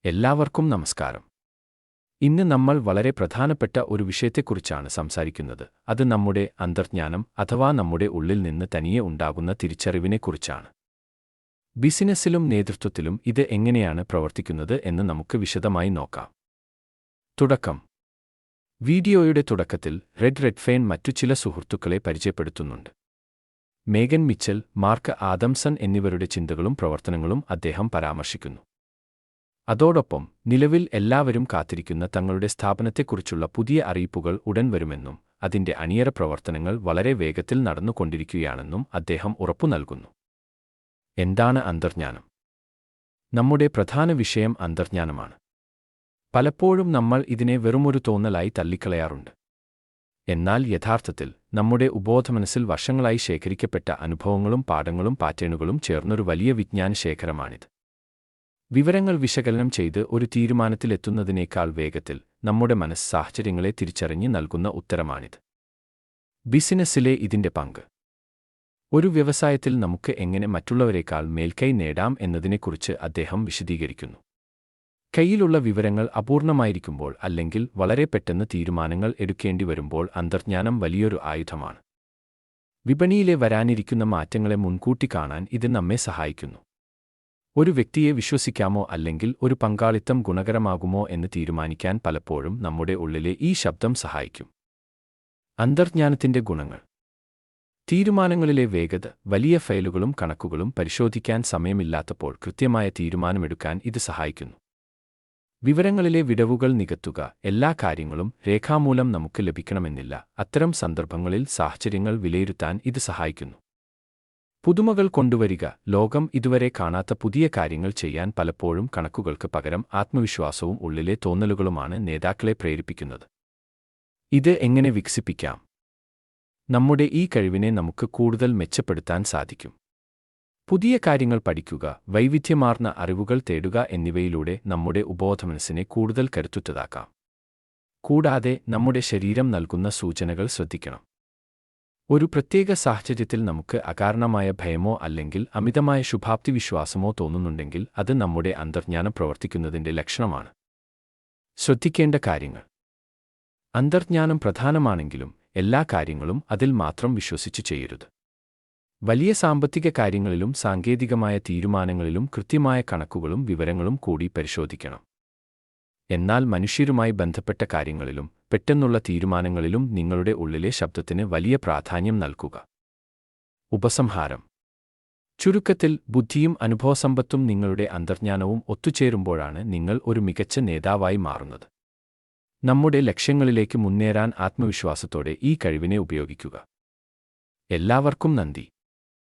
എല്ലാവർക്കും നമസ്കാരം. ഇന്ന് നമ്മൾ വളരെ പ്രധാനപ്പെട്ട ഒരു വിഷയത്തെക്കുറിച്ചാണ് സംസാരിക്കുന്നത്. അത് നമ്മുടെ അന്തർജ്ഞാനം അഥവാ നമ്മുടെ ഉള്ളിൽ നിന്ന് തനിയെ ഉണ്ടാകുന്ന തിരിച്ചറിവിനെക്കുറിച്ചാണ്. ബിസിനസ്സിലും നേതൃത്വത്തിലും ഇത് എങ്ങനെയാണ് പ്രവർത്തിക്കുന്നത് എന്ന് നമുക്ക് വിശദമായി നോക്കാം. തുടക്കം. വീഡിയോയുടെ തുടക്കത്തിൽ റെഡ് റെഡ്ഫെയ്ൻ മറ്റു ചില സുഹൃത്തുക്കളെ പരിചയപ്പെടുത്തുന്നുണ്ട്. മേഗൻ മിച്ചൽ, മാർക്ക് ആദംസൺ എന്നിവരുടെ ചിന്തകളും പ്രവർത്തനങ്ങളും അദ്ദേഹം പരാമർശിക്കുന്നു. അതോടൊപ്പം നിലവിൽ എല്ലാവരും കാത്തിരിക്കുന്ന തങ്ങളുടെ സ്ഥാപനത്തെക്കുറിച്ചുള്ള പുതിയ അറിയിപ്പുകൾ ഉടൻ വരുമെന്നും അതിന്റെ അണിയറ പ്രവർത്തനങ്ങൾ വളരെ വേഗത്തിൽ നടന്നുകൊണ്ടിരിക്കുകയാണെന്നും അദ്ദേഹം ഉറപ്പു നൽകുന്നു. എന്താണ് അന്തർജ്ഞാനം? നമ്മുടെ പ്രധാന വിഷയം അന്തർജ്ഞാനമാണ്. പലപ്പോഴും നമ്മൾ ഇതിനെ വെറുമൊരു തോന്നലായി തള്ളിക്കളയാറുണ്ട്. എന്നാൽ യഥാർത്ഥത്തിൽ നമ്മുടെ ഉബോധമനസ്സിൽ വർഷങ്ങളായി ശേഖരിക്കപ്പെട്ട അനുഭവങ്ങളും പാഠങ്ങളും പാറ്റേണുകളും ചേർന്നൊരു വലിയ വിജ്ഞാന ശേഖരമാണിത്. വിവരങ്ങൾ വിശകലനം ചെയ്ത് ഒരു തീരുമാനത്തിലെത്തുന്നതിനേക്കാൾ വേഗത്തിൽ നമ്മുടെ മനസ്സ് സാഹചര്യങ്ങളെ തിരിച്ചറിഞ്ഞ് നൽകുന്ന ഉത്തരമാണിത്. ബിസിനസ്സിലെ ഇതിന്റെ പങ്ക്. ഒരു വ്യവസായത്തിൽ നമുക്ക് എങ്ങനെ മറ്റുള്ളവരെക്കാൾ മേൽക്കൈ നേടാം എന്നതിനെക്കുറിച്ച് അദ്ദേഹം വിശദീകരിക്കുന്നു. കയ്യിലുള്ള വിവരങ്ങൾ അപൂർണമായിരിക്കുമ്പോൾ അല്ലെങ്കിൽ വളരെ പെട്ടെന്ന് തീരുമാനങ്ങൾ എടുക്കേണ്ടി വരുമ്പോൾ അന്തർജ്ഞാനം വലിയൊരു ആയുധമാണ്. വിപണിയിലെ വരാനിരിക്കുന്ന മാറ്റങ്ങളെ മുൻകൂട്ടി കാണാൻ ഇത് നമ്മെ സഹായിക്കുന്നു. ഒരു വ്യക്തിയെ വിശ്വസിക്കാമോ അല്ലെങ്കിൽ ഒരു പങ്കാളിത്തം ഗുണകരമാകുമോ എന്ന് തീരുമാനിക്കാൻ പലപ്പോഴും നമ്മുടെ ഉള്ളിലെ ഈ ശബ്ദം സഹായിക്കും. അന്തർജ്ഞാനത്തിന്റെ ഗുണങ്ങൾ. തീരുമാനങ്ങളിലെ വേഗത. വലിയ ഫയലുകളും കണക്കുകളും പരിശോധിക്കാൻ സമയമില്ലാത്തപ്പോൾ കൃത്യമായ തീരുമാനമെടുക്കാൻ ഇത് സഹായിക്കുന്നു. വിവരങ്ങളിലെ വിടവുകൾ നികത്തുക. എല്ലാ കാര്യങ്ങളും രേഖാമൂലം നമുക്ക് ലഭിക്കണമെന്നില്ല. അത്തരം സന്ദർഭങ്ങളിൽ സാഹചര്യങ്ങൾ വിലയിരുത്താൻ ഇത് സഹായിക്കുന്നു. പുതുമകൾ കൊണ്ടുവരിക. ലോകം ഇതുവരെ കാണാത്ത പുതിയ കാര്യങ്ങൾ ചെയ്യാൻ പലപ്പോഴും കണക്കുകൾക്ക് പകരം ആത്മവിശ്വാസവും ഉള്ളിലെ തോന്നലുകളുമാണ് നേതാക്കളെ പ്രേരിപ്പിക്കുന്നത്. ഇത് എങ്ങനെ വികസിപ്പിക്കാം? നമ്മുടെ ഈ കഴിവിനെ നമുക്ക് കൂടുതൽ മെച്ചപ്പെടുത്താൻ സാധിക്കും. പുതിയ കാര്യങ്ങൾ പഠിക്കുക, വൈവിധ്യമാർന്ന അറിവുകൾ തേടുക എന്നിവയിലൂടെ നമ്മുടെ ഉബോധമനസ്സിനെ കൂടുതൽ കരുത്തുറ്റതാക്കാം. കൂടാതെ നമ്മുടെ ശരീരം നൽകുന്ന സൂചനകൾ ശ്രദ്ധിക്കണം. ഒരു പ്രത്യേക സാഹചര്യത്തിൽ നമുക്ക് അകാരണമായ ഭയമോ അല്ലെങ്കിൽ അമിതമായ ശുഭാപ്തിവിശ്വാസമോ തോന്നുന്നുണ്ടെങ്കിൽ അത് നമ്മുടെ അന്തർജ്ഞാനം പ്രവർത്തിക്കുന്നതിന്റെ ലക്ഷണമാണ്. ശ്രദ്ധിക്കേണ്ട കാര്യങ്ങൾ. അന്തർജ്ഞാനം പ്രധാനമാണെങ്കിലും എല്ലാ കാര്യങ്ങളും അതിൽ മാത്രം വിശ്വസിച്ചു ചെയ്യരുത്. വലിയ സാമ്പത്തിക കാര്യങ്ങളിലും സാങ്കേതികമായ തീരുമാനങ്ങളിലും കൃത്യമായ കണക്കുകളും വിവരങ്ങളും കൂടി പരിശോധിക്കണം. എന്നാൽ മനുഷ്യരുമായി ബന്ധപ്പെട്ട കാര്യങ്ങളിലും പെട്ടെന്നുള്ള തീരുമാനങ്ങളിലും നിങ്ങളുടെ ഉള്ളിലെ ശബ്ദത്തിന് വലിയ പ്രാധാന്യം നൽകുക. ഉപസംഹാരം. ചുരുക്കത്തിൽ, ബുദ്ധിയും അനുഭവസമ്പത്തും നിങ്ങളുടെ അന്തർജ്ഞാനവും ഒത്തുചേരുമ്പോഴാണ് നിങ്ങൾ ഒരു മികച്ച നേതാവായി മാറുന്നത്. നമ്മുടെ ലക്ഷ്യങ്ങളിലേക്ക് മുന്നേറാൻ ആത്മവിശ്വാസത്തോടെ ഈ കഴിവിനെ ഉപയോഗിക്കുക. എല്ലാവർക്കും നന്ദി.